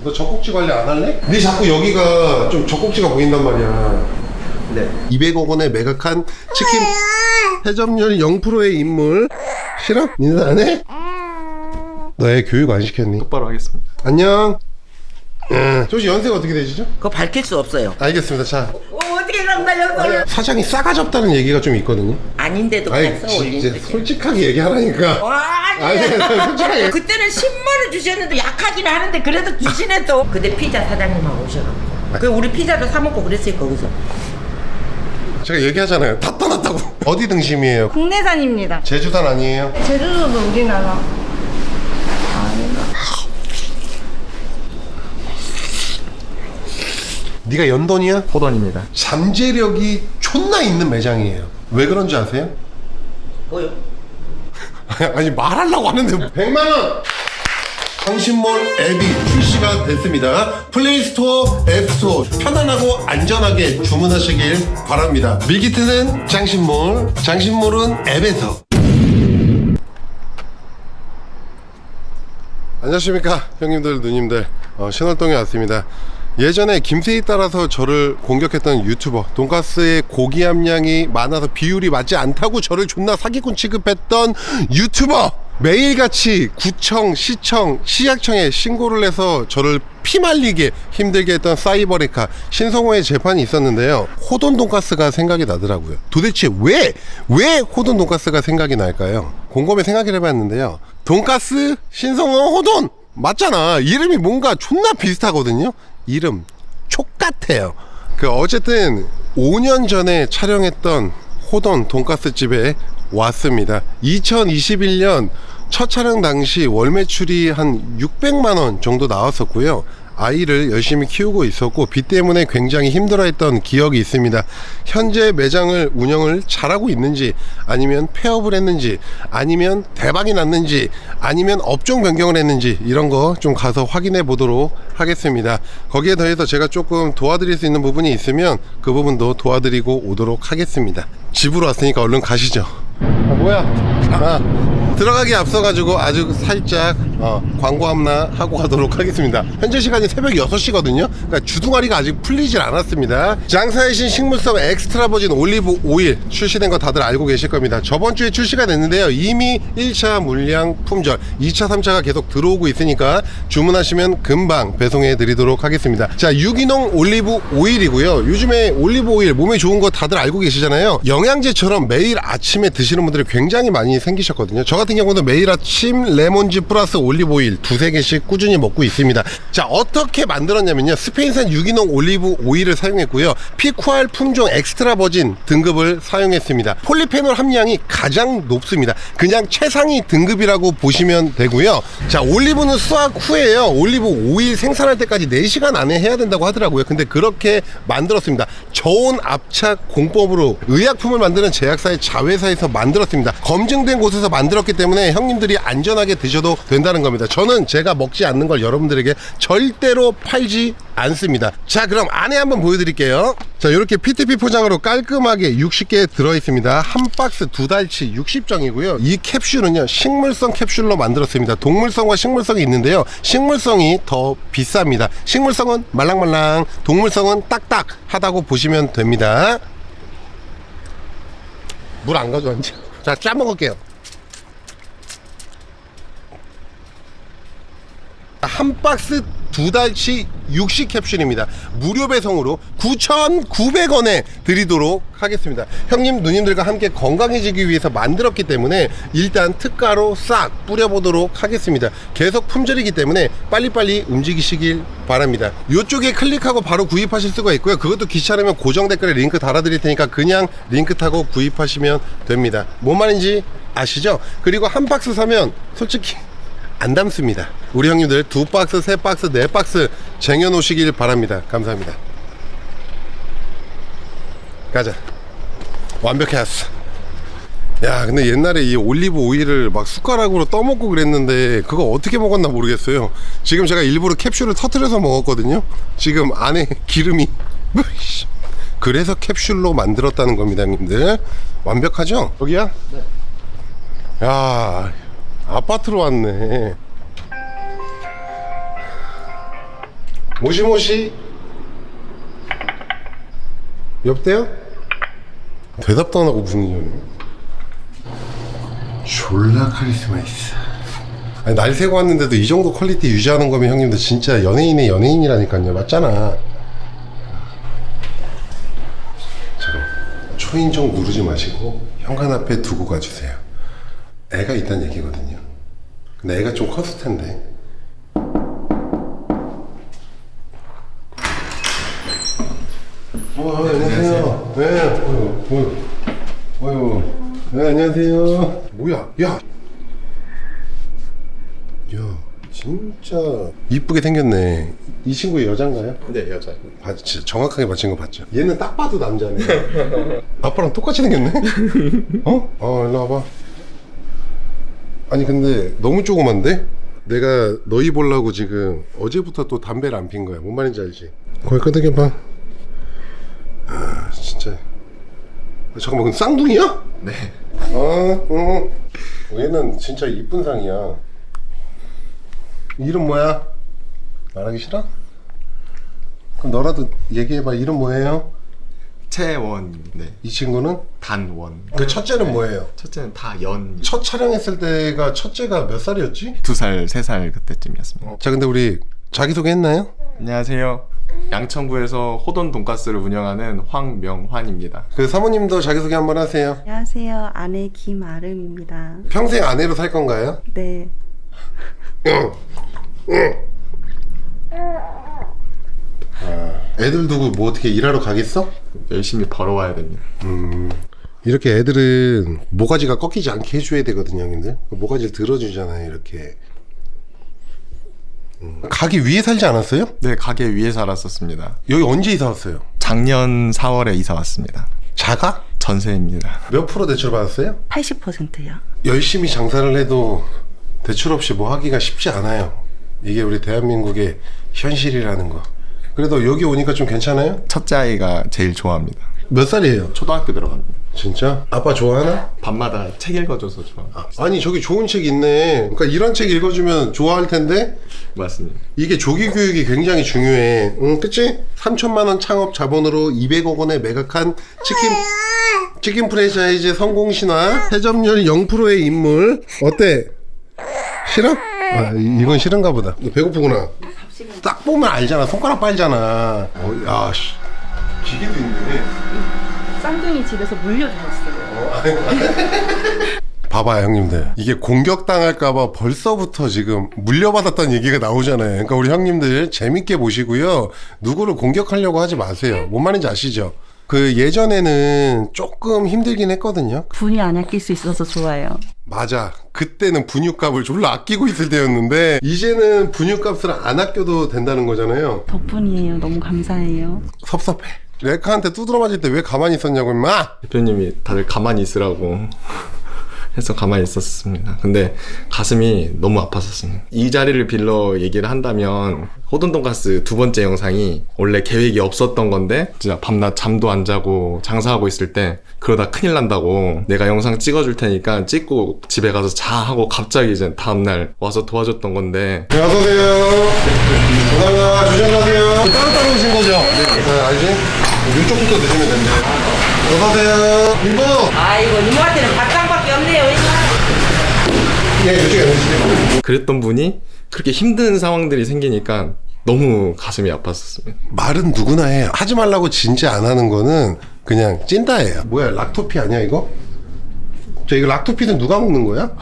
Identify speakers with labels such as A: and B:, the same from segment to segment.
A: 너 젖꼭지 관리 안 할래? 네 자꾸 여기가 좀 젖꼭지가 보인단 말이야. 네. 200억 원에 매각한 치킨 해점률 0%의 인물. 싫어? 인사 안 해? 너 애 교육 안 시켰니?
B: 똑바로 하겠습니다.
A: 안녕. 조시 연세가 어떻게 되시죠?
C: 그거 밝힐 수 없어요.
A: 알겠습니다. 자,
C: 어떻게 그런 걸 여기서
A: 사장이 싸가지 없다는 얘기가 좀 있거든요.
C: 아닌데도
A: 아니,
C: 그냥 써올린
A: 진짜
C: 거지.
A: 솔직하게 얘기하라니까.
C: 아니
A: 솔직하게.
C: 그때는 10만 원 주셨는데 약하긴 하는데 그래도 주시네 또. 근데 피자 사장님하고 오셔가지고 그 우리 피자도 사 먹고 그랬어요 거기서.
A: 제가 얘기하잖아요. 다 떠났다고. 어디 등심이에요?
D: 국내산입니다.
A: 제주산 아니에요?
D: 제주도도 우리나라.
A: 네가 연돈이야?
B: 호돈입니다.
A: 잠재력이 존나 있는 매장이에요. 왜 그런지 아세요?
C: 뭐요?
A: 아니 말하려고 하는데 100만원! 장신몰 앱이 출시가 됐습니다. 플레이스토어, 앱스토어 편안하고 안전하게 주문하시길 바랍니다. 밀키트는 장신몰, 장신몰은 앱에서. 안녕하십니까 형님들 누님들, 신월동에 왔습니다. 예전에 김세희 따라서 저를 공격했던 유튜버, 돈가스의 고기 함량이 많아서 비율이 맞지 않다고 저를 존나 사기꾼 취급했던 유튜버, 매일같이 구청, 시청, 시약청에 신고를 해서 저를 피말리게 힘들게 했던 사이버레카 신성호의 재판이 있었는데요. 호돈 돈가스가 생각이 나더라고요. 도대체 왜 호돈 돈가스가 생각이 날까요? 곰곰이 생각을 해봤는데요. 돈가스, 신성호, 호돈 맞잖아. 이름이 뭔가 존나 비슷하거든요. 이름 촉같아요. 어쨌든 5년 전에 촬영했던 호돈 돈가스 집에 왔습니다. 2021년 첫 촬영 당시 월 매출이 한 600만원 정도 나왔었고요. 아이를 열심히 키우고 있었고 빚 때문에 굉장히 힘들어했던 기억이 있습니다. 현재 매장을 운영을 잘하고 있는지, 아니면 폐업을 했는지, 아니면 대박이 났는지, 아니면 업종 변경을 했는지 이런 거 좀 가서 확인해 보도록 하겠습니다. 거기에 더해서 제가 조금 도와드릴 수 있는 부분이 있으면 그 부분도 도와드리고 오도록 하겠습니다. 집으로 왔으니까 얼른 가시죠. 뭐야? 들어가기 앞서가지고 아주 살짝 광고 하나 하고 가도록 하겠습니다. 현재 시간이 새벽 6시거든요 그러니까 주둥아리가 아직 풀리질 않았습니다. 장사의 신 식물성 엑스트라 버진 올리브 오일 출시된 거 다들 알고 계실 겁니다. 저번 주에 출시가 됐는데요. 이미 1차 물량 품절, 2차 3차가 계속 들어오고 있으니까 주문하시면 금방 배송해 드리도록 하겠습니다. 자, 유기농 올리브 오일이고요. 요즘에 올리브 오일 몸에 좋은 거 다들 알고 계시잖아요. 영양제처럼 매일 아침에 드시는 분들이 굉장히 많이 생기셨거든요. 저 같은 경우는 매일 아침 레몬즙 플러스 올리브오일 두세 개씩 꾸준히 먹고 있습니다. 자, 어떻게 만들었냐면요. 스페인산 유기농 올리브 오일을 사용했고요. 피쿠알 품종 엑스트라 버진 등급을 사용했습니다. 폴리페놀 함량이 가장 높습니다. 그냥 최상위 등급이라고 보시면 되고요. 자, 올리브는 수확 후에요. 올리브 오일 생산할 때까지 4시간 안에 해야 된다고 하더라고요. 근데 그렇게 만들었습니다. 저온 압착 공법으로 의약품을 만드는 제약사의 자회사에서 만들었습니다. 검증된 곳에서 만들었기 때문에 형님들이 안전하게 드셔도 된다는 겁니다. 저는 제가 먹지 않는 걸 여러분들에게 절대로 팔지 않습니다. 자, 그럼 안에 한번 보여드릴게요. 자, 이렇게 PTP 포장으로 깔끔하게 60개 들어있습니다. 한 박스 2달치 60정이고요 이 캡슐은요 식물성 캡슐로 만들었습니다. 동물성과 식물성이 있는데요. 식물성이 더 비쌉니다. 식물성은 말랑말랑, 동물성은 딱딱하다고 보시면 됩니다. 물 안 가져왔지? 자, 짜먹을게요. 한 박스 2달치 60캡슐입니다. 무료 배송으로 9,900원에 드리도록 하겠습니다. 형님 누님들과 함께 건강해지기 위해서 만들었기 때문에 일단 특가로 싹 뿌려보도록 하겠습니다. 계속 품절이기 때문에 빨리빨리 움직이시길 바랍니다. 이쪽에 클릭하고 바로 구입하실 수가 있고요. 그것도 귀찮으면 고정 댓글에 링크 달아드릴 테니까 그냥 링크 타고 구입하시면 됩니다. 뭔 말인지 아시죠? 그리고 한 박스 사면 솔직히 안 담습니다. 우리 형님들 2박스, 3박스, 4박스 쟁여 놓으시길 바랍니다. 감사합니다. 가자. 완벽해 왔어. 야, 근데 옛날에 이 올리브 오일을 막 숟가락으로 떠먹고 그랬는데 그거 어떻게 먹었나 모르겠어요. 지금 제가 일부러 캡슐을 터뜨려서 먹었거든요. 지금 안에 기름이 그래서 캡슐로 만들었다는 겁니다, 형님들. 완벽하죠? 여기야? 네. 야, 아파트로 왔네. 모시모시. 여보세요? 대답도 안 하고 무슨 년이야? 졸라 카리스마 있어. 아니, 날 새고 왔는데도 이 정도 퀄리티 유지하는 거면 형님들 진짜 연예인의 연예인이라니까요. 맞잖아. 잠깐, 초인종 누르지 마시고 현관 앞에 두고 가주세요. 애가 있다는 얘기거든요. 근데 애가 좀 컸을 텐데. 안녕하세요. 네. 어휴. 네, 안녕하세요. 뭐야? 야, 진짜 이쁘게 생겼네. 이 친구 여잔가요?
B: 네, 여자.
A: 진짜 정확하게 맞힌 거 봤죠? 얘는 딱 봐도 남자네. 아빠랑 똑같이 생겼네? 일로 와봐. 아니, 근데 너무 조그만데? 내가 너희 보려고 지금 어제부터 또 담배를 안 핀 거야. 뭔 말인지 알지? 거기 끄덕여봐. 진짜. 잠깐만, 그럼 쌍둥이야?
B: 네.
A: 얘는 진짜 이쁜 상이야. 이름 뭐야? 말하기 싫어? 그럼 너라도 얘기해봐. 이름 뭐예요?
B: 채원. 네.
A: 이 친구는?
B: 단원.
A: 그 첫째는 뭐예요?
B: 첫째는 다연.
A: 첫 촬영했을 때가 첫째가 몇 살이었지?
B: 2살, 3살 그때쯤이었습니다.
A: 자, 근데 우리 자기소개 했나요?
B: 안녕하세요. 양천구에서 호돈 돈가스를 운영하는 황명환입니다.
A: 그 사모님도 자기소개 한번 하세요.
E: 안녕하세요. 아내 김아름입니다.
A: 평생 아내로 살 건가요?
E: 네.
A: 애들 두고 뭐 어떻게 일하러 가겠어?
B: 열심히 벌어와야 됩니다.
A: 이렇게 애들은 모가지가 꺾이지 않게 해줘야 되거든요, 형님들. 모가지를 들어주잖아요, 이렇게. 가게 위에 살지 않았어요?
B: 네, 가게 위에 살았었습니다.
A: 여기 언제 이사 왔어요?
B: 작년 4월에 이사 왔습니다.
A: 자가?
B: 전세입니다.
A: 몇 프로 대출 받았어요?
E: 80%요.
A: 열심히 장사를 해도 대출 없이 뭐 하기가 쉽지 않아요. 이게 우리 대한민국의 현실이라는 거. 그래도 여기 오니까 좀 괜찮아요?
B: 첫째 아이가 제일 좋아합니다.
A: 몇 살이에요?
B: 초등학교 들어갑니다.
A: 진짜? 아빠 좋아하나?
B: 밤마다 책 읽어줘서 좋아합니다.
A: 아니, 저기 좋은 책 있네. 그러니까 이런 책 읽어주면 좋아할 텐데.
B: 맞습니다.
A: 이게 조기 교육이 굉장히 중요해. 그치? 3천만 원 창업 자본으로 200억 원에 매각한 치킨 프랜차이즈 성공 신화. 회전율 0%의 인물. 어때? 싫어? 이건 싫은가 보다. 너 배고프구나. 딱 보면 알잖아. 손가락 빨잖아. 야, 씨. 기계도 있네.
E: 쌍둥이 집에서 물려주셨어요.
A: 봐봐요, 형님들. 이게 공격당할까봐 벌써부터 지금 물려받았다는 얘기가 나오잖아요. 그러니까 우리 형님들 재밌게 보시고요. 누구를 공격하려고 하지 마세요. 뭔 말인지 아시죠? 그 예전에는 조금 힘들긴 했거든요.
E: 분이 안 아낄 수 있어서 좋아요.
A: 맞아. 그때는 분유값을 졸라 아끼고 있을 때였는데 이제는 분유값을 안 아껴도 된다는 거잖아요.
E: 덕분이에요. 너무 감사해요.
A: 섭섭해. 레카한테 두드러 맞을 때 왜 가만히 있었냐고, 임마.
B: 대표님이 다들 가만히 있으라고 해서 가만히 있었습니다. 근데 가슴이 너무 아팠었습니다. 이 자리를 빌러 얘기를 한다면 호돈 돈가스 2번째 영상이 원래 계획이 없었던 건데 진짜 밤낮 잠도 안 자고 장사하고 있을 때 그러다 큰일 난다고 내가 영상 찍어줄 테니까 찍고 집에 가서 자 하고 갑자기 이제 다음날 와서 도와줬던 건데.
A: 네, 어서오세요. 감사합니다. 조심하세요. 따로따로 오신 거죠? 네. 알지? 이쪽부터 드시면 됩니다. 어서오세요. 이모!
C: 아이고 이모한테는 밥상밖에 없네요.
A: 예, 이쪽에 앉으세요.
B: 그랬던 분이 그렇게 힘든 상황들이 생기니까 너무 가슴이 아팠었습니다.
A: 말은 누구나 해요. 하지 말라고 진짜 안 하는 거는 그냥 찐따예요. 뭐야, 락토피 아니야, 이거? 이거 락토피는 누가 먹는 거야?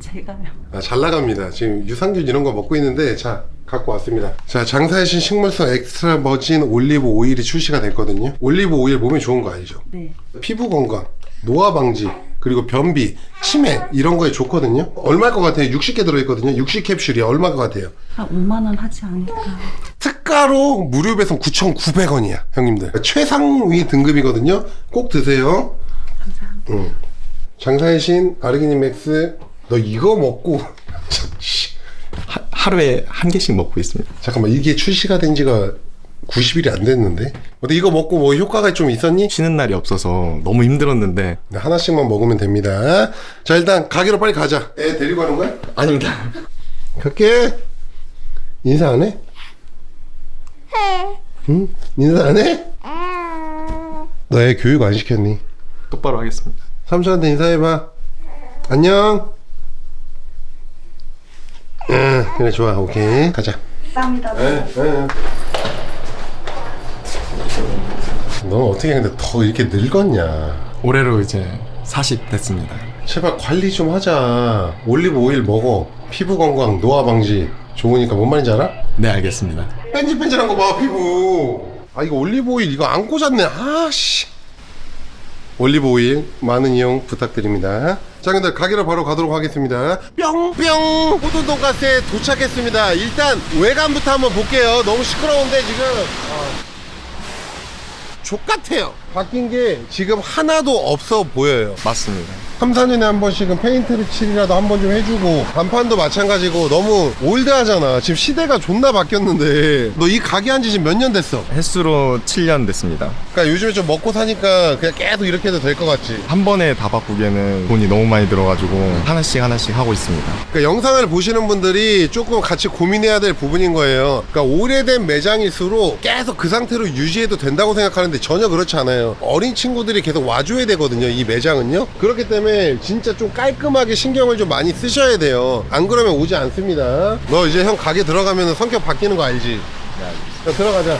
E: 제가요.
A: 잘 나갑니다. 지금 유산균 이런 거 먹고 있는데, 자, 갖고 왔습니다. 자, 장사의 신 식물성 엑스트라 버진 올리브 오일이 출시가 됐거든요. 올리브 오일 몸에 좋은 거 아니죠?
E: 네.
A: 피부 건강, 노화 방지, 그리고 변비, 치매 이런 거에 좋거든요. 얼마일 것 같아요? 60개 들어있거든요. 60캡슐이야. 얼마일 것 같아요?
E: 한 5만 원 하지 않을까.
A: 특가로 무료 배송 9,900원이야, 형님들. 최상위 등급이거든요. 꼭 드세요.
E: 감사합니다.
A: 장사의 신 아르기닌 맥스. 너 이거 먹고
B: 하루에 한 개씩 먹고 있습니다.
A: 잠깐만, 이게 출시가 된 지가 90일이 안 됐는데? 근데 이거 먹고 뭐 효과가 좀 있었니?
B: 쉬는 날이 없어서 너무 힘들었는데.
A: 네, 하나씩만 먹으면 됩니다. 자, 일단 가게로 빨리 가자. 애 데리고 가는 거야?
B: 아닙니다.
A: 갈게. 인사 안 해? 응? 인사 안 해? 너 애 교육 안 시켰니?
B: 똑바로 하겠습니다.
A: 삼촌한테 인사해봐. 안녕. 응, 그래 좋아. 오케이 가자.
D: 감사합니다.
A: 너 어떻게 근데 더 이렇게 늙었냐?
B: 올해로 이제 40 됐습니다.
A: 제발 관리 좀 하자. 올리브 오일 먹어. 피부 건강, 노화 방지 좋으니까. 뭔 말인지 알아?
B: 네, 알겠습니다.
A: 뺀질뺀질한 거 봐, 피부. 아, 이거 올리브 오일 이거 안 꽂았네. 아씨. 올리브 오일 많은 이용 부탁드립니다. 자, 근데 가게로 바로 가도록 하겠습니다. 뿅뿅! 호돈 돈가스에 도착했습니다. 일단 외관부터 한번 볼게요. 너무 시끄러운데 지금 족같아요. 바뀐 게 지금 하나도 없어 보여요.
B: 맞습니다.
A: 3, 4년에 한 번씩은 페인트를 칠이라도 한 번 좀 해주고, 간판도 마찬가지고 너무 올드하잖아. 지금 시대가 존나 바뀌었는데 너 이 가게 한 지 지금 몇 년 됐어?
B: 횟수로 7년 됐습니다.
A: 그러니까 요즘에 좀 먹고 사니까 그냥 계속 이렇게 해도 될 것 같지.
B: 한 번에 다 바꾸기에는 돈이 너무 많이 들어가지고 하나씩 하고 있습니다.
A: 그러니까 영상을 보시는 분들이 조금 같이 고민해야 될 부분인 거예요. 그러니까 오래된 매장일수록 계속 그 상태로 유지해도 된다고 생각하는데 전혀 그렇지 않아요. 어린 친구들이 계속 와줘야 되거든요, 이 매장은요. 그렇기 때문에 진짜 좀 깔끔하게 신경을 좀 많이 쓰셔야 돼요. 안 그러면 오지 않습니다. 너 이제 형 가게 들어가면 성격 바뀌는 거 알지? 자, 들어가자.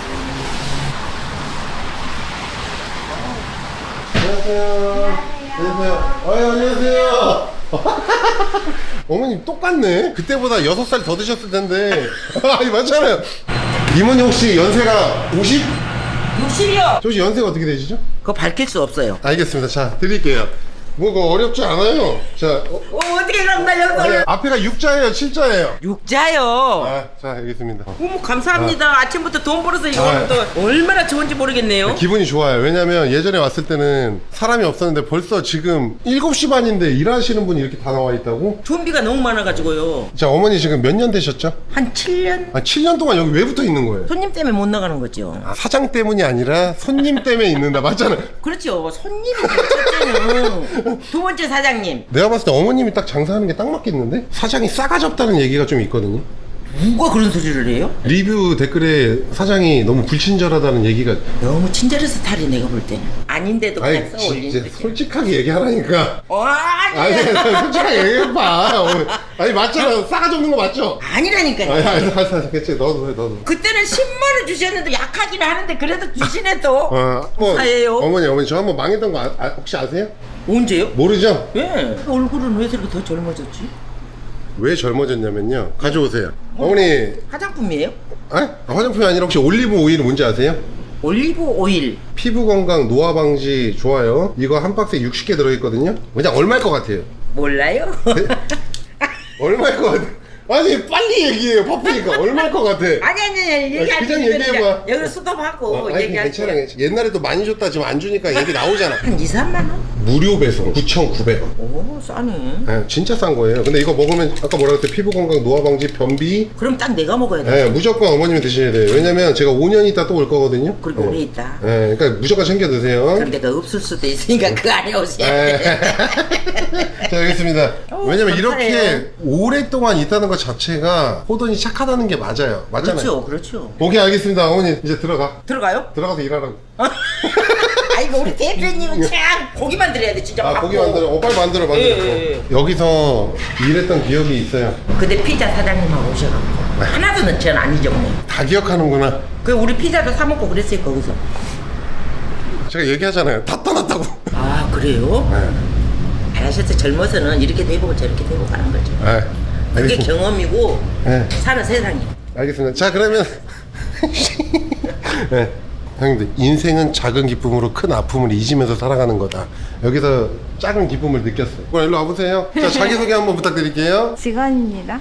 A: 안녕하세요. 안녕하세요. 안녕하세요. 어머님 똑같네. 그때보다 6살 더 드셨을 텐데. 아니 맞잖아요. 이모님 혹시 연세가 50?
C: 60이요.
A: 저 혹시 연세가 어떻게 되시죠?
C: 그거 밝힐 수 없어요.
A: 알겠습니다. 자, 드릴게요. 뭐 그거 어렵지 않아요. 자,
C: 어떻게 그럼 나 여기서
A: 앞에가 6자예요, 7자예요.
C: 육자요.
A: 아, 자, 알겠습니다.
C: 어머 감사합니다. 아침부터 돈 벌어서 이거는 또 얼마나 좋은지 모르겠네요.
A: 기분이 좋아요. 왜냐면 예전에 왔을 때는 사람이 없었는데 벌써 지금 7시 반인데 일하시는 분이 이렇게 다 나와 있다고?
C: 준비가 너무 많아가지고요.
A: 자, 어머니 지금 몇 년 되셨죠?
C: 한 7년?
A: 아, 7년 동안 여기 왜 붙어 있는 거예요?
C: 손님 때문에 못 나가는 거죠.
A: 아, 사장 때문이 아니라 손님 때문에 있는다. 맞잖아.
C: 그렇죠. 손님이죠. 첫째는. 두 번째 사장님.
A: 내가 봤을 때 어머님이 딱 장사하는 게 딱 맞겠는데? 사장이 싸가지 없다는 얘기가 좀 있거든요.
C: 누가 그런 소리를 해요?
A: 리뷰 댓글에 사장이 너무 불친절하다는 얘기가.
C: 너무 친절해서 탈이 내가 볼 때는. 아닌데도
A: 아니,
C: 그냥 써올리는
A: 진짜
C: 거지.
A: 솔직하게 얘기하라니까.
C: 아니.
A: 아니, 솔직하게 얘기해봐. 아니, 맞잖아. 싸가지 없는 거 맞죠?
C: 아니라니까요.
A: 아니, 그치. 너도 해, 너도.
C: 그때는 10만 원 주셨는데 약하긴 하는데 그래도 주시네 또.
A: 뭐,
C: 사예요?
A: 어머니, 저 한번 망했던 거 혹시 아세요?
C: 언제요?
A: 모르죠?
C: 예. 얼굴은 왜 저렇게 더 젊어졌지?
A: 왜 젊어졌냐면요. 가져오세요. 어머니,
C: 화장품이에요?
A: 화장품이 아니라 혹시 올리브 오일 뭔지 아세요?
C: 올리브 오일.
A: 피부 건강, 노화 방지 좋아요. 이거 한 박스에 60개 들어있거든요. 그냥 얼마일 것 같아요?
C: 몰라요?
A: 얼마일 것 같아? 아니, 빨리 얘기해요. 바쁘니까. 얼마일 것 같아?
C: 아니 얘기하지.
A: 그냥 얘기해봐.
C: 여기로 수도하고
A: 아니,
C: 얘기할게요.
A: 괜찮아. 옛날에도 많이 줬다 지금 안 주니까 얘기 나오잖아.
C: 한 2, 3만 원?
A: 무료 배송 9,900원.
C: 오 싸네.
A: 네, 진짜 싼 거예요. 근데 이거 먹으면 아까 뭐라 그랬대? 피부 건강, 노화 방지, 변비.
C: 그럼 딱 내가 먹어야 돼.
A: 네, 무조건 어머님이 드셔야 돼요. 왜냐면 제가 5년 있다 또 올 거거든요.
C: 그리고 오래 있다.
A: 네, 그러니까 무조건 챙겨 드세요.
C: 그럼 내가 없을 수도 있으니까 그 안에 오세요.
A: 자, 알겠습니다. 왜냐면
C: 감사해요.
A: 이렇게 오랫동안 있다는 것 자체가 호돈이 착하다는 게 맞아요. 맞잖아요.
C: 그렇죠.
A: 오케이, 알겠습니다. 어머니 이제 들어가.
C: 들어가요?
A: 들어가서 일하라고.
C: 아이고 우리 대표님은 참 고기 만들어야 돼 진짜.
A: 아,
C: 바빠.
A: 고기 만들어. 빨리 만들어.
C: 예.
A: 여기서 일했던 기억이 있어요.
C: 그때 피자 사장님하고 오셔가지고 하나도 전 안 잊어먹네요.
A: 다 기억하는구나.
C: 그 우리 피자도 사 먹고 그랬어요 거기서.
A: 제가 얘기하잖아요. 다 떠났다고.
C: 아 그래요?
A: 네.
C: 잘하셨어요. 젊어서는 이렇게 되고 저렇게 되고 가는 거죠.
A: 네.
C: 그게
A: 알겠습니다.
C: 경험이고
A: 네.
C: 사는 세상이.
A: 알겠습니다. 자, 그러면 네. 형님들, 인생은 작은 기쁨으로 큰 아픔을 잊으면서 살아가는 거다. 여기서 작은 기쁨을 느꼈어요. 그럼 일로 와보세요. 자, 자기소개 한번 부탁드릴게요.
D: 직원입니다.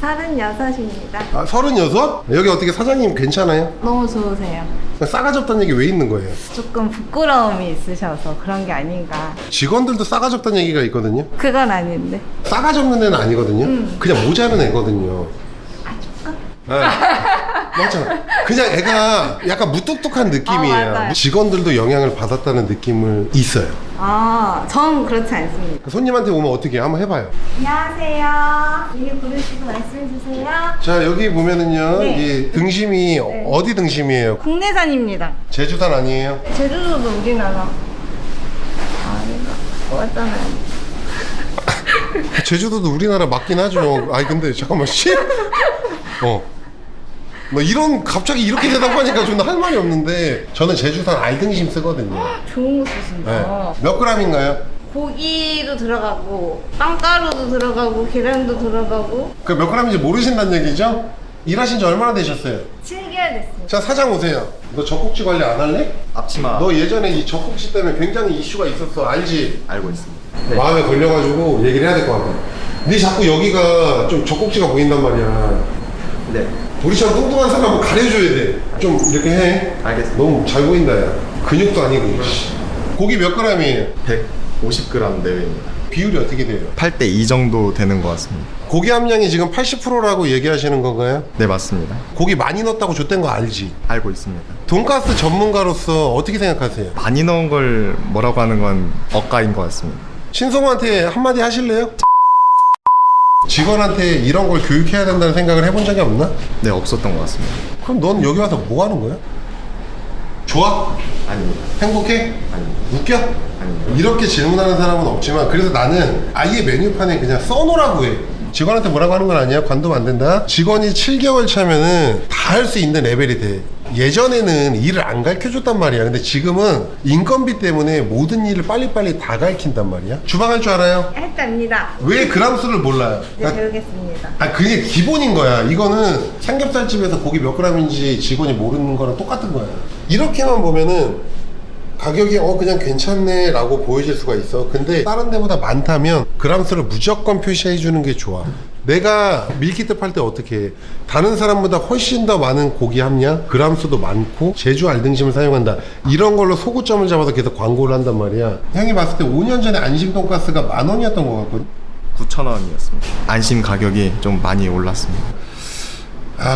D: 36입니다.
A: 아, 36? 여기 어떻게 사장님 괜찮아요?
D: 너무 좋으세요.
A: 싸가지 없다는 얘기 왜 있는 거예요?
D: 조금 부끄러움이 있으셔서 그런 게 아닌가.
A: 직원들도 싸가지 없다는 얘기가 있거든요.
D: 그건 아닌데.
A: 싸가지 없는 애는 아니거든요. 그냥 모자른 애거든요. 네. 맞잖아. 그냥 애가 약간 무뚝뚝한 느낌이에요.
D: 맞아요.
A: 직원들도 영향을 받았다는 느낌을 있어요.
D: 전 그렇지 않습니다.
A: 손님한테 오면 어떻게 해요? 한번 해봐요.
D: 안녕하세요. 이게 부르시고 말씀해 주세요.
A: 자, 여기 보면은요,
D: 네.
A: 이 등심이 어디 등심이에요?
D: 국내산입니다.
A: 제주산 아니에요?
D: 제주도도 우리나라. 맞잖아요.
A: 제주도도 우리나라 맞긴 하죠. 아니 근데 잠깐만 뭐 이런 갑자기 이렇게 대답하니까 좀 할 말이 없는데 저는 제주산 알등심 쓰거든요.
D: 좋은 거 쓰신다.
A: 네. 몇 g인가요?
D: 고기도 들어가고 빵가루도 들어가고 계란도 들어가고.
A: 그 몇 g인지 모르신다는 얘기죠? 일하신 지 얼마나 되셨어요?
D: 7개월 됐습니다.
A: 자, 사장 오세요. 너 젖꼭지 관리 안 할래?
B: 앞치마
A: 너 예전에 이 젖꼭지 때문에 굉장히 이슈가 있었어. 알지?
B: 알고 있습니다.
A: 마음에 걸려가지고 얘기를 해야 될 것 같아. 근데 자꾸 여기가 좀 젖꼭지가 보인단 말이야.
B: 네.
A: 우리처럼 뚱뚱한 사람은 가려줘야 돼. 좀 이렇게 해.
B: 알겠습니다.
A: 너무 잘 보인다, 야. 근육도 아니고. 고기 몇 g이에요?
B: 150g 내외입니다.
A: 비율이 어떻게 돼요?
B: 8대 2 정도 되는 것 같습니다.
A: 고기 함량이 지금 80%라고 얘기하시는 건가요?
B: 네, 맞습니다.
A: 고기 많이 넣었다고 줬던 거 알지?
B: 알고 있습니다.
A: 돈가스 전문가로서 어떻게 생각하세요?
B: 많이 넣은 걸 뭐라고 하는 건 억가인 것 같습니다.
A: 신성우한테 한마디 하실래요? 직원한테 이런 걸 교육해야 된다는 생각을 해본 적이 없나?
B: 네, 없었던 것 같습니다.
A: 그럼 넌 여기 와서 뭐 하는 거야? 좋아?
B: 아닙니다.
A: 행복해?
B: 아닙니다.
A: 웃겨?
B: 아닙니다.
A: 이렇게 질문하는 사람은 없지만 그래서 나는 아예 메뉴판에 그냥 써놓으라고 해. 직원한테 뭐라고 하는 건 아니야. 관두면 안 된다. 직원이 7개월 차면은 다 할 수 있는 레벨이 돼. 예전에는 일을 안 가르쳐줬단 말이야. 근데 지금은 인건비 때문에 모든 일을 빨리빨리 다 가르친단 말이야. 주방 할 줄 알아요?
D: 할 줄 압니다.
A: 왜 그람수를 몰라요?
D: 네, 배우겠습니다.
A: 그게 기본인 거야. 이거는 삼겹살집에서 고기 몇 g인지 직원이 모르는 거랑 똑같은 거야. 이렇게만 보면은 가격이 그냥 괜찮네 라고 보여질 수가 있어. 근데 다른 데보다 많다면 그람수를 무조건 표시해 주는 게 좋아. 내가 밀키트 팔 때 어떻게 해? 다른 사람보다 훨씬 더 많은 고기 함량, 그람수도 많고 제주 알등심을 사용한다. 이런 걸로 소구점을 잡아서 계속 광고를 한단 말이야. 형이 봤을 때 5년 전에 안심 돈가스가 10,000원이었던 것 같거든.
B: 9,000원이었습니다. 안심 가격이 좀 많이 올랐습니다.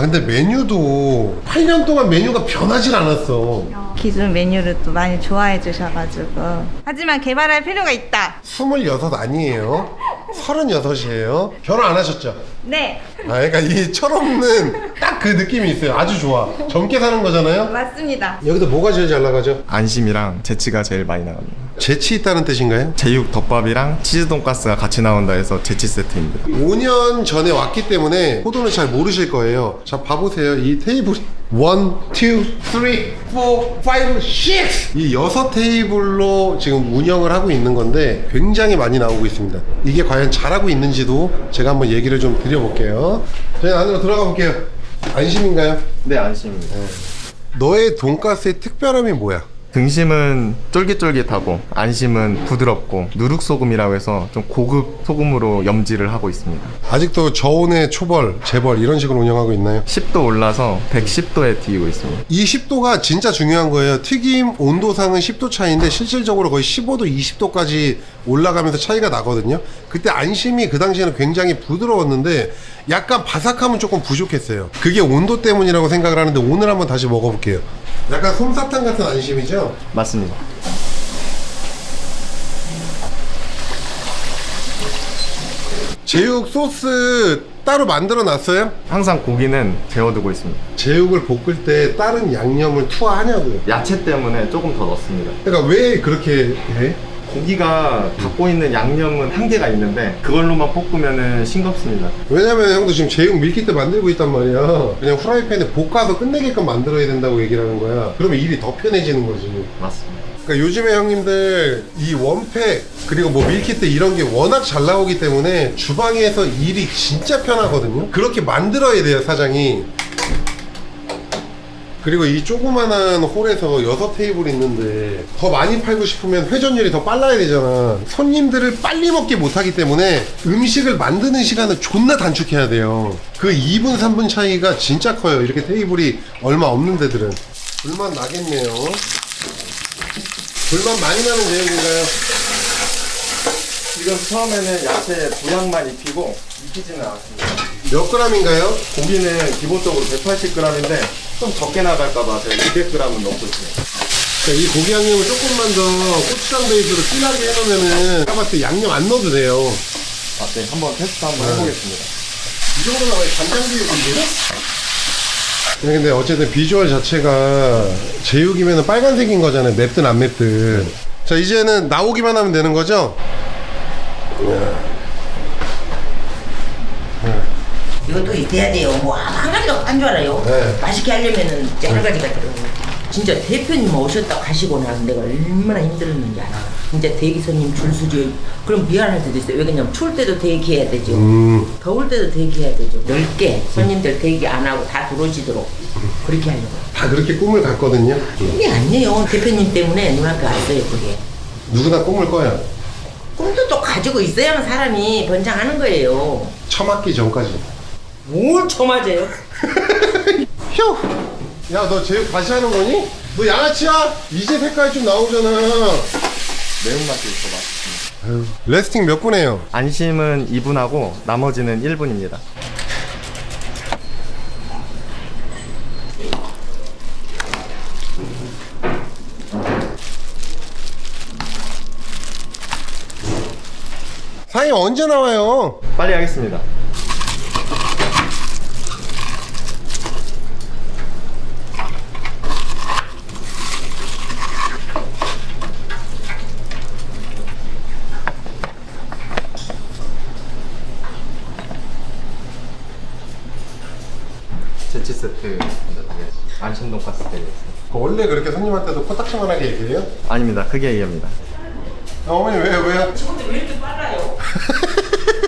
A: 근데 메뉴도 8년 동안 메뉴가 변하질 않았어.
D: 기존 메뉴를 또 많이 좋아해 주셔가지고. 하지만 개발할 필요가 있다.
A: 26 아니에요. 36이에요. 결혼 안 하셨죠?
D: 네,
A: 그러니까 이 철없는 딱 그 느낌이 있어요. 아주 좋아. 젊게 사는 거잖아요.
D: 맞습니다.
A: 여기도 뭐가 제일 잘 나가죠?
B: 안심이랑 재치가 제일 많이 나갑니다.
A: 재치 있다는 뜻인가요?
B: 제육 덮밥이랑 치즈 돈가스가 같이 나온다 해서 재치 세트입니다.
A: 5년 전에 왔기 때문에 호도는 잘 모르실 거예요. 자, 봐보세요. 이 테이블이 1, 2, 3, 4, 5, 6 이 6 테이블로 지금 운영을 하고 있는 건데 굉장히 많이 나오고 있습니다. 이게 과연 잘하고 있는지도 제가 한번 얘기를 좀 드려볼게요. 저희 안으로 들어가 볼게요. 안심인가요?
B: 네, 안심입니다.
A: 너의 돈가스의 특별함이 뭐야?
B: 등심은 쫄깃쫄깃하고 안심은 부드럽고 누룩소금이라고 해서 좀 고급 소금으로 염지를 하고 있습니다.
A: 아직도 저온의 초벌, 재벌 이런 식으로 운영하고 있나요?
B: 10도 올라서 110도에 튀기고 있습니다.
A: 이 10도가 진짜 중요한 거예요. 튀김 온도상은 10도 차이인데 실질적으로 거의 15도, 20도까지 올라가면서 차이가 나거든요. 그때 안심이 그 당시에는 굉장히 부드러웠는데 약간 바삭함은 조금 부족했어요. 그게 온도 때문이라고 생각을 하는데 오늘 한번 다시 먹어볼게요. 약간 솜사탕 같은 안심이죠?
B: 맞습니다.
A: 제육 소스 따로 만들어 놨어요?
B: 항상 고기는 재워두고 있습니다.
A: 제육을 볶을 때 다른 양념을 투하하냐고요.
B: 야채 때문에 조금 더 넣습니다.
A: 그러니까 왜 그렇게 해?
B: 고기가 갖고 있는 양념은 한계가 있는데 그걸로만 볶으면 싱겁습니다.
A: 왜냐면 형도 지금 제육 밀키트 만들고 있단 말이야. 그냥 후라이팬에 볶아서 끝내게끔 만들어야 된다고 얘기를 하는 거야. 그러면 일이 더 편해지는 거지.
B: 맞습니다.
A: 그러니까 요즘에 형님들 이 원팩 그리고 뭐 밀키트 이런 게 워낙 잘 나오기 때문에 주방에서 일이 진짜 편하거든요. 그렇게 만들어야 돼요, 사장이. 그리고 이 조그만한 홀에서 6 테이블 있는데 더 많이 팔고 싶으면 회전율이 더 빨라야 되잖아. 손님들을 빨리 먹게 못하기 때문에 음식을 만드는 시간을 존나 단축해야 돼요. 그 2분 3분 차이가 진짜 커요. 이렇게 테이블이 얼마 없는 데들은. 불만 나겠네요. 불만 많이 나는 제육인가요?
B: 지금 처음에는 야채 분량만 입히고 익히지는 않았습니다.
A: 몇 g인가요?
B: 고기는 기본적으로 180g인데 좀 적게 나갈까봐 제가 200g은 넣고 있습니다.
A: 자, 이 고기 양념을 조금만 더 고추장 베이스로 진하게 해놓으면은 제가 봤을 때 양념 안 넣어도 돼요.
B: 네, 한번 테스트 한번 해보겠습니다.
A: 이 정도면 거의 간장비육인데요? 네, 근데 어쨌든 비주얼 자체가 제육이면 빨간색인 거잖아요. 맵든 안 맵든. 자, 이제는 나오기만 하면 되는 거죠?
C: 이것도 있어야 돼요. 뭐 한 가지도 안 줄 알아요.
A: 네.
C: 맛있게 하려면은 여러 가지가 들어가요. 진짜 대표님 오셨다 가시고 나서 내가 얼마나 힘들었는지 알아. 진짜 대기 손님 줄 서지. 그럼 미안할 때도 있어요. 왜 그러냐면 추울 때도 대기해야 되죠. 더울 때도 대기해야 되죠. 넓게 손님들 대기 안 하고 다 들어오시도록 그렇게 하려고.
A: 다 그렇게 꿈을 갖거든요.
C: 꿈이 아니에요. 대표님 때문에 눈앞에 왔어요. 그게.
A: 누구나 꿈을 꿔요.
C: 꿈도 또 가지고 있어야만 사람이 번창하는 거예요.
A: 처맞기 전까지.
C: 뭘 처맞아요?
A: 휴! 야, 너 제육 다시 하는 거니? 너 양아치야? 이제 색깔이 좀 나오잖아.
B: 매운맛이 더 맛있습니다.
A: 레스팅 몇 분 해요?
B: 안심은 2분하고 나머지는 1분입니다.
A: 사장님 언제 나와요?
B: 빨리 하겠습니다. 제치 세트 안심 돈가스 드리겠습니다.
A: 원래 그렇게 손님한테도 코딱지만하게 얘기해요?
B: 아닙니다. 크게 얘기합니다.
A: 어머니 왜?
C: 근데 왜 이렇게 빨라요?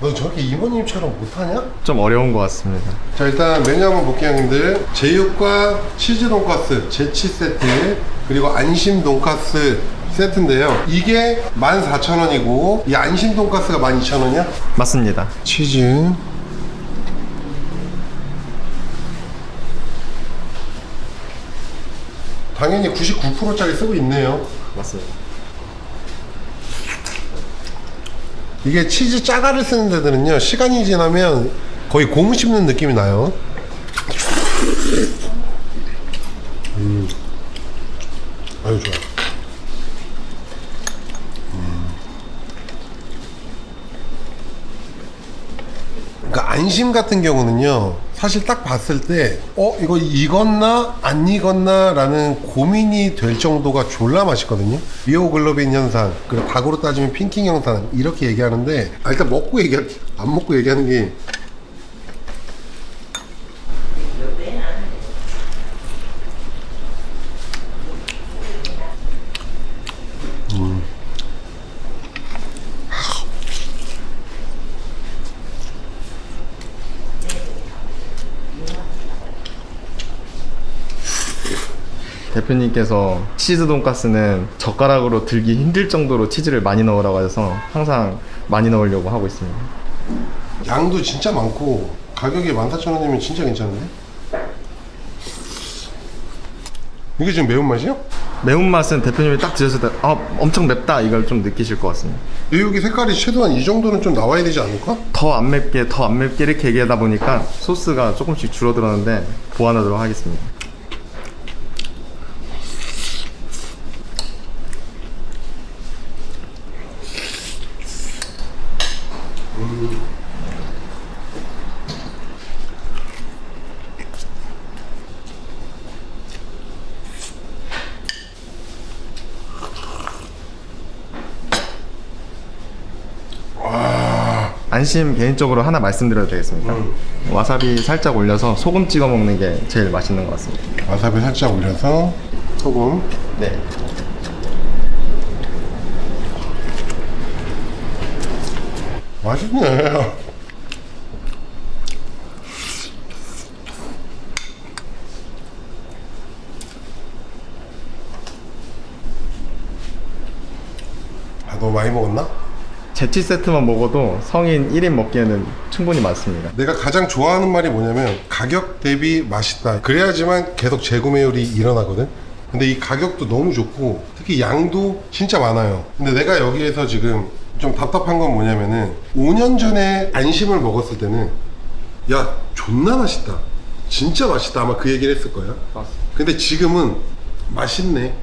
A: 너 저렇게 이모님처럼 못하냐?
B: 좀 어려운 것 같습니다.
A: 자, 일단 메뉴 한번 볼게요, 형님들. 제육과 치즈 돈가스, 제치 세트, 그리고 안심 돈가스 세트인데요. 이게 14,000원이고 이 안심 돈가스가 12,000원이야?
B: 맞습니다.
A: 치즈, 당연히 99%짜리 쓰고 있네요.
B: 맞습니다.
A: 이게 치즈 짜가를 쓰는 데들은요, 시간이 지나면 거의 고무 씹는 느낌이 나요. 아유, 좋아. 그러니까 안심 같은 경우는요, 사실 딱 봤을 때 이거 익었나 안 익었나 라는 고민이 될 정도가 졸라 맛있거든요. 미오글로빈 현상, 그리고 닭으로 따지면 핑킹 현상, 이렇게 얘기하는데 일단 먹고 얘기할게. 안 먹고 얘기하는 게
B: 대표님께서 치즈 돈가스는 젓가락으로 들기 힘들 정도로 치즈를 많이 넣으라고 하셔서 항상 많이 넣으려고 하고 있습니다.
A: 양도 진짜 많고 가격이 14,000원이면 진짜 괜찮은데? 이게 지금 매운맛이요?
B: 매운맛은 대표님이 딱 드셨을 때 엄청 맵다 이걸 좀 느끼실 것 같습니다.
A: 여기 색깔이 최소한 이 정도는 좀 나와야 되지 않을까?
B: 더 안 맵게 이렇게 얘기하다 보니까 소스가 조금씩 줄어들었는데 보완하도록 하겠습니다. 안심 개인적으로 하나 말씀드려도 되겠습니까? 와사비 살짝 올려서 소금 찍어 먹는 게 제일 맛있는 것 같습니다.
A: 와사비 살짝 올려서 소금.
B: 네.
A: 맛있네. 너무 많이 먹었나?
B: 제치 세트만 먹어도 성인 1인 먹기에는 충분히 많습니다.
A: 내가 가장 좋아하는 말이 뭐냐면 가격 대비 맛있다. 그래야지만 계속 재구매율이 일어나거든. 근데 이 가격도 너무 좋고 특히 양도 진짜 많아요. 근데 내가 여기에서 지금 좀 답답한 건 뭐냐면은 5년 전에 안심을 먹었을 때는 야 존나 맛있다, 진짜 맛있다, 아마 그 얘기를 했을 거야. 근데 지금은 맛있네,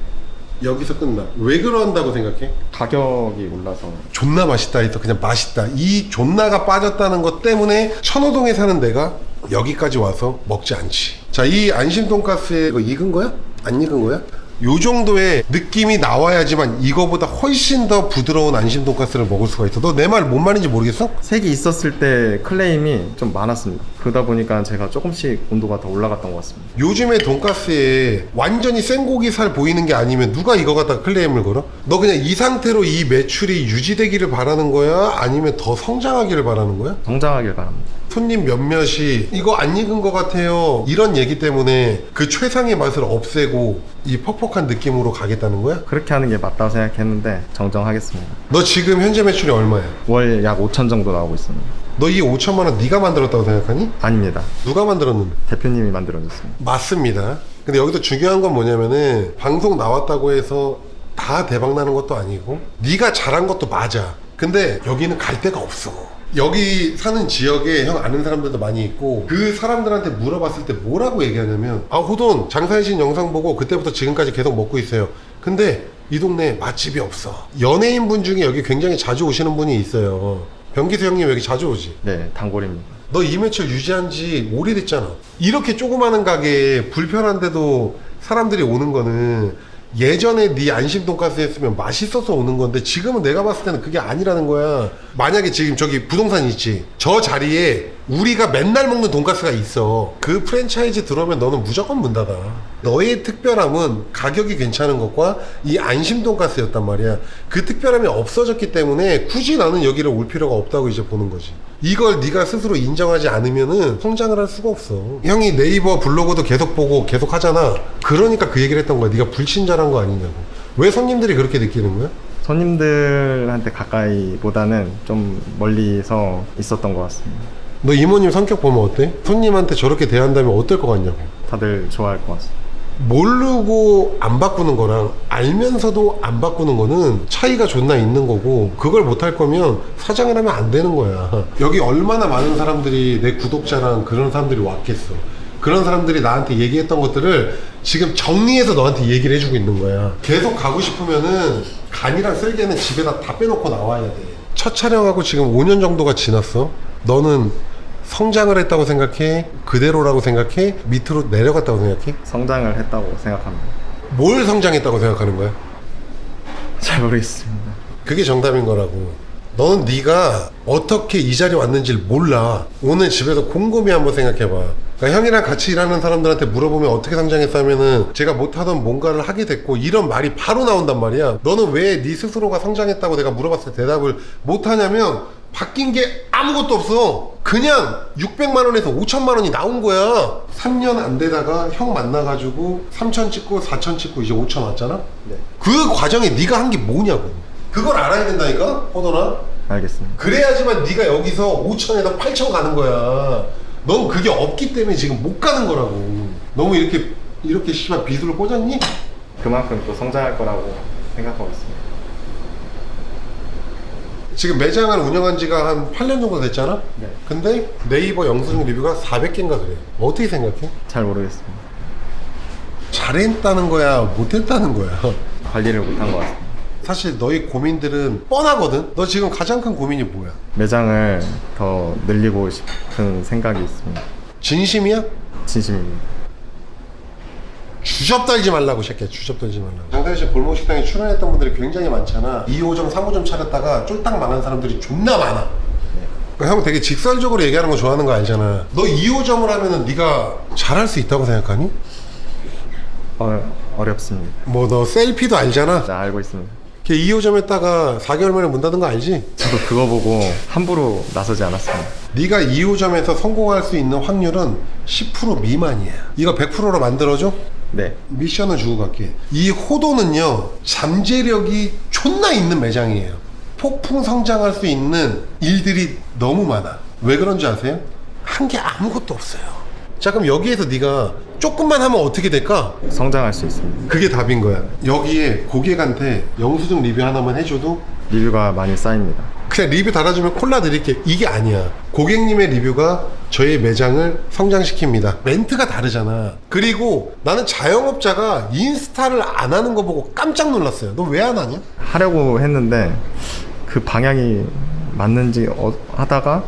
A: 여기서 끝나. 왜 그런다고 생각해?
B: 가격이 올라서
A: 존나 맛있다 해서 그냥 맛있다. 이 존나가 빠졌다는 것 때문에 천호동에 사는 내가 여기까지 와서 먹지 않지. 자, 이 안심 돈가스에 이거 익은 거야? 안 익은 거야? 요 정도의 느낌이 나와야지만 이거보다 훨씬 더 부드러운 안심 돈가스를 먹을 수가 있어. 너 내 말 뭔 말인지 모르겠어?
B: 색이 있었을 때 클레임이 좀 많았습니다. 그러다 보니까 제가 조금씩 온도가 더 올라갔던 것 같습니다.
A: 요즘에 돈가스에 완전히 생고기 살 보이는 게 아니면 누가 이거 갖다가 클레임을 걸어? 너 그냥 이 상태로 이 매출이 유지되기를 바라는 거야? 아니면 더 성장하기를 바라는 거야?
B: 성장하길 바랍니다.
A: 손님 몇몇이 이거 안 익은 것 같아요 이런 얘기 때문에 그 최상의 맛을 없애고 이 퍽퍽한 느낌으로 가겠다는 거야?
B: 그렇게 하는 게 맞다고 생각했는데 정정하겠습니다.
A: 너 지금 현재 매출이 얼마야?
B: 월 약 5천 정도 나오고 있습니다.
A: 너 이 5천만 원 네가 만들었다고 생각하니?
B: 아닙니다.
A: 누가 만들었는데?
B: 대표님이 만들어줬습니다.
A: 맞습니다. 근데 여기서 중요한 건 뭐냐면은 방송 나왔다고 해서 다 대박 나는 것도 아니고 네가 잘한 것도 맞아. 근데 여기는 갈 데가 없어. 여기 사는 지역에 형 아는 사람들도 많이 있고 그 사람들한테 물어봤을 때 뭐라고 얘기하냐면 아 호돈 장사의 신 영상 보고 그때부터 지금까지 계속 먹고 있어요. 근데 이 동네에 맛집이 없어. 연예인분 중에 여기 굉장히 자주 오시는 분이 있어요. 변기수 형님 여기 자주 오지?
B: 네, 단골입니다.
A: 너 이 매출 유지한 지 오래됐잖아. 이렇게 조그마한 가게에 불편한데도 사람들이 오는 거는 예전에 네 안심 돈가스 했으면 맛있어서 오는 건데 지금은 내가 봤을 때는 그게 아니라는 거야. 만약에 지금 저기 부동산 있지, 저 자리에 우리가 맨날 먹는 돈가스가 있어. 그 프랜차이즈 들어오면 너는 무조건 문 닫아. 너의 특별함은 가격이 괜찮은 것과 이 안심 돈가스였단 말이야. 그 특별함이 없어졌기 때문에 굳이 나는 여기를 올 필요가 없다고 이제 보는 거지. 이걸 네가 스스로 인정하지 않으면은 성장을 할 수가 없어. 형이 네이버 블로그도 계속 보고 계속 하잖아. 그러니까 그 얘기를 했던 거야. 네가 불친절한 거 아니냐고. 왜 손님들이 그렇게 느끼는 거야?
B: 손님들한테 가까이보다는 좀 멀리서 있었던 것 같습니다.
A: 너 이모님 성격 보면 어때? 손님한테 저렇게 대한다면 어떨 것 같냐고.
B: 다들 좋아할 것 같습니다.
A: 모르고 안 바꾸는 거랑 알면서도 안 바꾸는 거는 차이가 존나 있는 거고, 그걸 못할 거면 사장을 하면 안 되는 거야. 여기 얼마나 많은 사람들이 내 구독자랑 그런 사람들이 왔겠어. 그런 사람들이 나한테 얘기했던 것들을 지금 정리해서 너한테 얘기를 해주고 있는 거야. 계속 가고 싶으면은 간이랑 쓸개는 집에다 다 빼놓고 나와야 돼. 첫 촬영하고 지금 5년 정도가 지났어. 너는 성장을 했다고 생각해? 그대로라고 생각해? 밑으로 내려갔다고 생각해?
B: 성장을 했다고 생각합니다.
A: 뭘 성장했다고 생각하는 거야?
B: 잘 모르겠습니다.
A: 그게 정답인 거라고. 너는 네가 어떻게 이 자리에 왔는지를 몰라. 오늘 집에서 곰곰이 한번 생각해봐. 그러니까 형이랑 같이 일하는 사람들한테 물어보면 어떻게 성장했어 하면은 제가 못하던 뭔가를 하게 됐고 이런 말이 바로 나온단 말이야. 너는 왜 네 스스로가 성장했다고 내가 물어봤을 때 대답을 못하냐면 바뀐 게 아무것도 없어. 그냥 600만 원에서 5천만 원이 나온 거야. 3년 안 되다가 형 만나가지고 3천 찍고 4천 찍고 이제 5천 왔잖아.
B: 네.
A: 그 과정에 네가 한 게 뭐냐고. 그걸 알아야 된다니까, 호돈아.
B: 알겠습니다.
A: 그래야지만 네가 여기서 5천에서 8천 가는 거야. 넌 그게 없기 때문에 지금 못 가는 거라고. 너무 이렇게 씨발 비수를 꽂았니?
B: 그만큼 또 성장할 거라고 생각하고 있습니다.
A: 지금 매장을 운영한 지가 한 8년 정도 됐잖아?
B: 네.
A: 근데 네이버 영수증 리뷰가 400개인가 그래. 어떻게 생각해?
B: 잘 모르겠습니다.
A: 잘했다는 거야? 못했다는 거야?
B: 관리를 못한 것 같습니다.
A: 사실 너희 고민들은 뻔하거든? 너 지금 가장 큰 고민이 뭐야?
B: 매장을 더 늘리고 싶은 생각이 있습니다.
A: 진심이야?
B: 진심입니다.
A: 주접 떨지 말라고, 새끼야. 주접 떨지 말라고. 장사희씨 골목식당에 출연했던 분들이 굉장히 많잖아. 2호점, 3호점 차렸다가 쫄딱 망한 사람들이 존나 많아. 그러니까 형 되게 직설적으로 얘기하는 거 좋아하는 거 알잖아. 너 2호점을 하면은 네가 잘할 수 있다고 생각하니?
B: 어렵습니다.
A: 뭐 너 셀피도 알잖아.
B: 네, 알고 있습니다.
A: 걔 2호점 했다가 4개월 만에 문 닫은 거 알지?
B: 저도 그거 보고 함부로 나서지 않았습니다.
A: 네가 2호점에서 성공할 수 있는 확률은 10% 미만이야. 이거 100%로 만들어줘?
B: 네.
A: 미션을 주고 갈게. 이 호도는요, 잠재력이 존나 있는 매장이에요. 폭풍 성장할 수 있는 일들이 너무 많아. 왜 그런지 아세요? 한 게 아무것도 없어요. 자, 그럼 여기에서 네가 조금만 하면 어떻게 될까?
B: 성장할 수 있습니다.
A: 그게 답인 거야. 여기에 고객한테 영수증 리뷰 하나만 해줘도
B: 리뷰가 많이 쌓입니다.
A: 그냥 리뷰 달아주면 콜라 드릴게. 이게 아니야. 고객님의 리뷰가 저희 매장을 성장시킵니다. 멘트가 다르잖아. 그리고 나는 자영업자가 인스타를 안 하는 거 보고 깜짝 놀랐어요. 너 왜 안 하냐?
B: 하려고 했는데 그 방향이 맞는지 하다가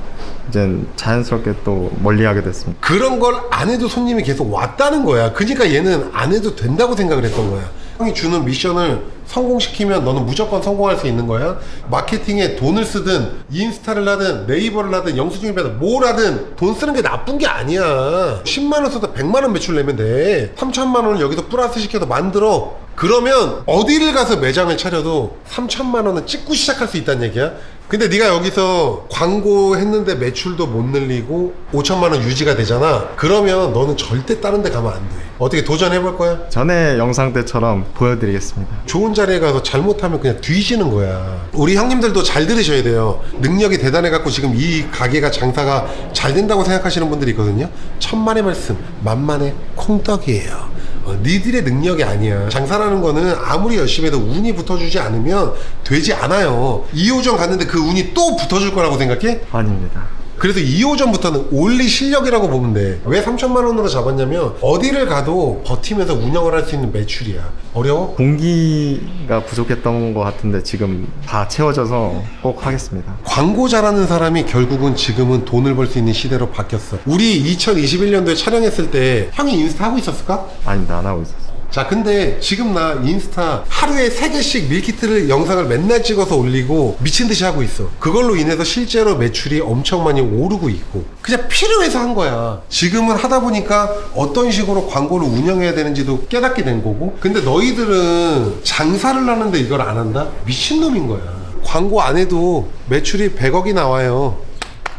B: 이제 자연스럽게 또 멀리하게 됐습니다.
A: 그런 걸 안 해도 손님이 계속 왔다는 거야. 그러니까 얘는 안 해도 된다고 생각을 했던 거야. 형이 주는 미션을 성공시키면 너는 무조건 성공할 수 있는 거야. 마케팅에 돈을 쓰든 인스타를 하든 네이버를 하든 영수증을 하든 뭘 하든 돈 쓰는 게 나쁜 게 아니야. 10만 원 써도 100만 원 매출 내면 돼. 3천만 원을 여기서 플러스 시켜서 만들어. 그러면 어디를 가서 매장을 차려도 3천만 원은 찍고 시작할 수 있다는 얘기야. 근데 네가 여기서 광고 했는데 매출도 못 늘리고 5천만 원 유지가 되잖아. 그러면 너는 절대 다른 데 가면 안 돼. 어떻게 도전해볼 거야?
B: 전에 영상 때처럼 보여드리겠습니다.
A: 좋은 자리에 가서 잘못하면 그냥 뒤지는 거야. 우리 형님들도 잘 들으셔야 돼요. 능력이 대단해갖고 지금 이 가게가 장사가 잘 된다고 생각하시는 분들이 있거든요. 천만의 말씀, 만만의 콩떡이에요. 니들의 능력이 아니야. 장사라는 거는 아무리 열심히 해도 운이 붙어주지 않으면 되지 않아요. 2호점 갔는데 그 운이 또 붙어줄 거라고 생각해?
B: 아닙니다.
A: 그래서 2호점부터는 올리 실력이라고 보면 돼. 왜 3천만 원으로 잡았냐면 어디를 가도 버티면서 운영을 할 수 있는 매출이야. 어려워?
B: 공기가 부족했던 것 같은데 지금 다 채워져서 꼭 하겠습니다.
A: 광고 잘하는 사람이 결국은 지금은 돈을 벌 수 있는 시대로 바뀌었어. 우리 2021년도에 촬영했을 때 형이 인스타 하고 있었을까?
B: 아닙니다. 안 하고 있었어요.
A: 자, 근데 지금 나 인스타 하루에 3개씩 밀키트를 영상을 맨날 찍어서 올리고 미친듯이 하고 있어. 그걸로 인해서 실제로 매출이 엄청 많이 오르고 있고 그냥 필요해서 한 거야. 지금은 하다 보니까 어떤 식으로 광고를 운영해야 되는지도 깨닫게 된 거고. 근데 너희들은 장사를 하는데 이걸 안 한다? 미친놈인 거야. 광고 안 해도 매출이 100억이 나와요.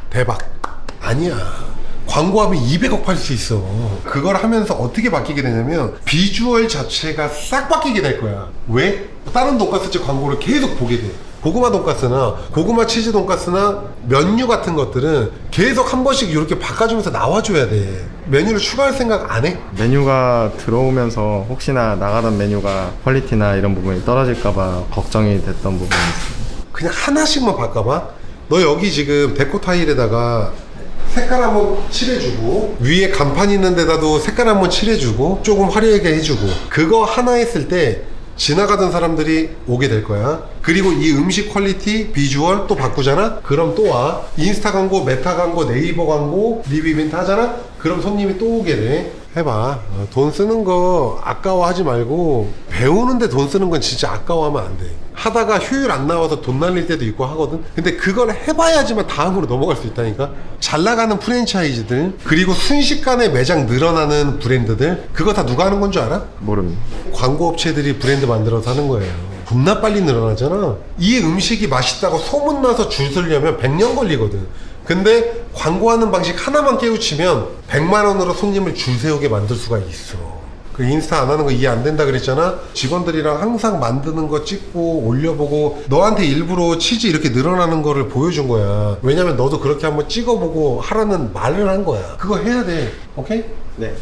A: 대박. 아니야. 광고하면 200억 팔 수 있어. 그걸 하면서 어떻게 바뀌게 되냐면 비주얼 자체가 싹 바뀌게 될 거야. 왜? 다른 돈가스집 광고를 계속 보게 돼. 고구마 돈가스나 고구마 치즈 돈가스나 면류 같은 것들은 계속 한 번씩 이렇게 바꿔주면서 나와줘야 돼. 메뉴를 추가할 생각 안 해?
B: 메뉴가 들어오면서 혹시나 나가던 메뉴가 퀄리티나 이런 부분이 떨어질까봐 걱정이 됐던 부분이 있습니다.
A: 그냥 하나씩만 바꿔봐. 너 여기 지금 데코 타일에다가 색깔 한번 칠해주고 위에 간판 있는 데다도 색깔 한번 칠해주고 조금 화려하게 해주고 그거 하나 했을 때 지나가던 사람들이 오게 될 거야. 그리고 이 음식 퀄리티, 비주얼 또 바꾸잖아? 그럼 또 와. 인스타 광고, 메타 광고, 네이버 광고, 리뷰 이벤트 하잖아? 그럼 손님이 또 오게 돼. 해봐. 돈 쓰는 거 아까워하지 말고 배우는데 돈 쓰는 건 진짜 아까워하면 안 돼. 하다가 효율 안 나와서 돈 날릴 때도 있고 하거든. 근데 그걸 해봐야지만 다음으로 넘어갈 수 있다니까. 잘 나가는 프랜차이즈들 그리고 순식간에 매장 늘어나는 브랜드들 그거 다 누가 하는 건 줄 알아?
B: 모릅니다.
A: 광고 업체들이 브랜드 만들어서 하는 거예요. 겁나 빨리 늘어나잖아. 이 음식이 맛있다고 소문나서 줄 서려면 100년 걸리거든. 근데 광고하는 방식 하나만 깨우치면 100만 원으로 손님을 줄 세우게 만들 수가 있어. 그 인스타 안 하는 거 이해 안 된다 그랬잖아. 직원들이랑 항상 만드는 거 찍고 올려보고 너한테 일부러 치즈 이렇게 늘어나는 거를 보여준 거야. 왜냐면 너도 그렇게 한번 찍어보고 하라는 말을 한 거야. 그거 해야 돼. 오케이?
B: 네.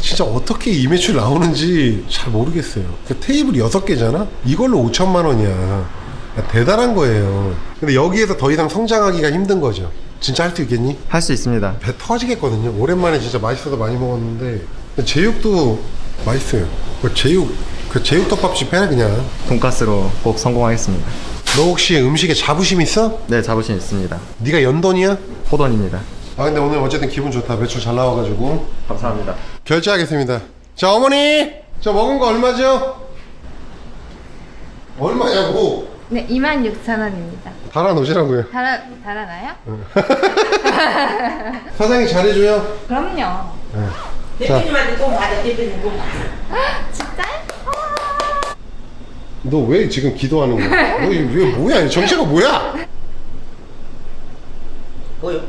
A: 진짜 어떻게 이 매출 나오는지 잘 모르겠어요. 그 테이블 6개잖아? 이걸로 5천만 원이야. 대단한 거예요. 근데 여기에서 더 이상 성장하기가 힘든 거죠. 진짜 할 수 있겠니?
B: 할 수 있습니다.
A: 배 터지겠거든요. 오랜만에 진짜 맛있어서 많이 먹었는데 제육도 맛있어요. 그 제육 덮밥집 해 그냥.
B: 돈가스로 꼭 성공하겠습니다.
A: 너 혹시 음식에 자부심 있어?
B: 네, 자부심 있습니다.
A: 네가 연돈이야?
B: 호돈입니다.
A: 아 근데 오늘 어쨌든 기분 좋다. 매출 잘 나와가지고.
B: 감사합니다.
A: 결제하겠습니다. 자 어머니, 저 먹은 거 얼마죠? 얼마냐고?
D: 네, 26,000원입니다.
A: 달아놓으시라고요.
D: 달아나요?
A: 사장님 잘해줘요.
D: 그럼요.
C: 대표님한테 돈 받아. 대표님 돈 받아.
D: 진짜요?
A: 너 왜 지금 기도하는 거야? 너 이거 뭐야? 정체가 뭐야?
C: 뭐요?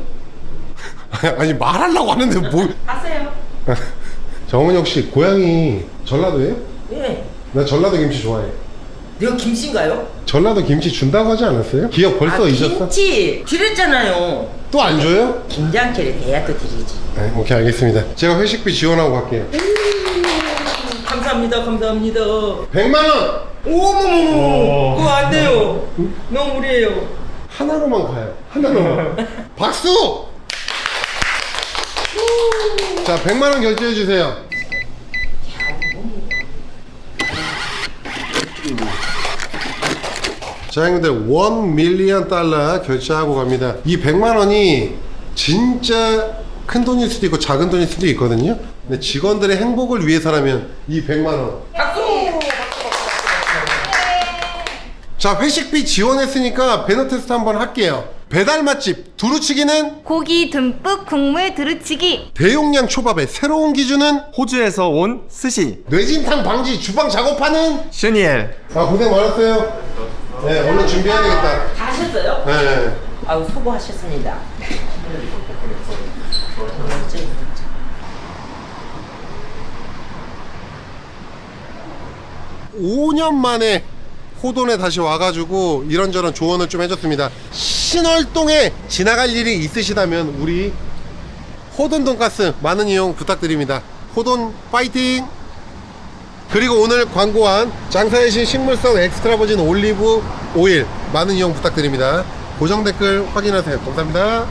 A: 아니 말하려고 하는데 뭐?
C: 갔어요.
A: 자 어머니 혹시 고향이 전라도예요?
C: 예.
A: 나 전라도 김치 좋아해.
C: 내가 김씨인가요?
A: 전라도 김치 준다고 하지 않았어요? 기억 벌써 잊었어?
C: 김치 드렸잖아요.
A: 또 안 줘요?
C: 김장철에 돼야 또 드리지.
A: 네, 오케이 알겠습니다. 제가 회식비 지원하고 갈게요.
C: 감사합니다. 감사합니다.
A: 100만 원.
C: 어머머머. 그거 안 돼요. 너무 무리해요.
A: 하나로만 가요. 하나로만. 박수! 자, 100만원 결제해 주세요. 자, 형님들, $1,000,000 결제하고 갑니다. 이 100만원이 진짜 큰 돈일 수도 있고 작은 돈일 수도 있거든요. 근데 직원들의 행복을 위해서라면 이 100만원. 자, 회식비 지원했으니까 배너 테스트 한번 할게요. 배달 맛집 두루치기는
D: 고기 듬뿍 국물 두루치기.
A: 대용량 초밥의 새로운 기준은
B: 호주에서 온 스시
A: 뇌진탕 방지 주방 작업하는.
B: 슈니엘.
A: 아, 고생 많았어요. 네, 얼른 준비해야 되겠다.
C: 다 하셨어요?
A: 네.
C: 아유 수고하셨습니다.
A: 5년 만에 호돈에 다시 와가지고 이런저런 조언을 좀 해줬습니다. 신월동에 지나갈 일이 있으시다면 우리 호돈 돈가스 많은 이용 부탁드립니다. 호돈 파이팅! 그리고 오늘 광고한 장사의 신 식물성 엑스트라 버진 올리브 오일 많은 이용 부탁드립니다. 고정 댓글 확인하세요. 감사합니다.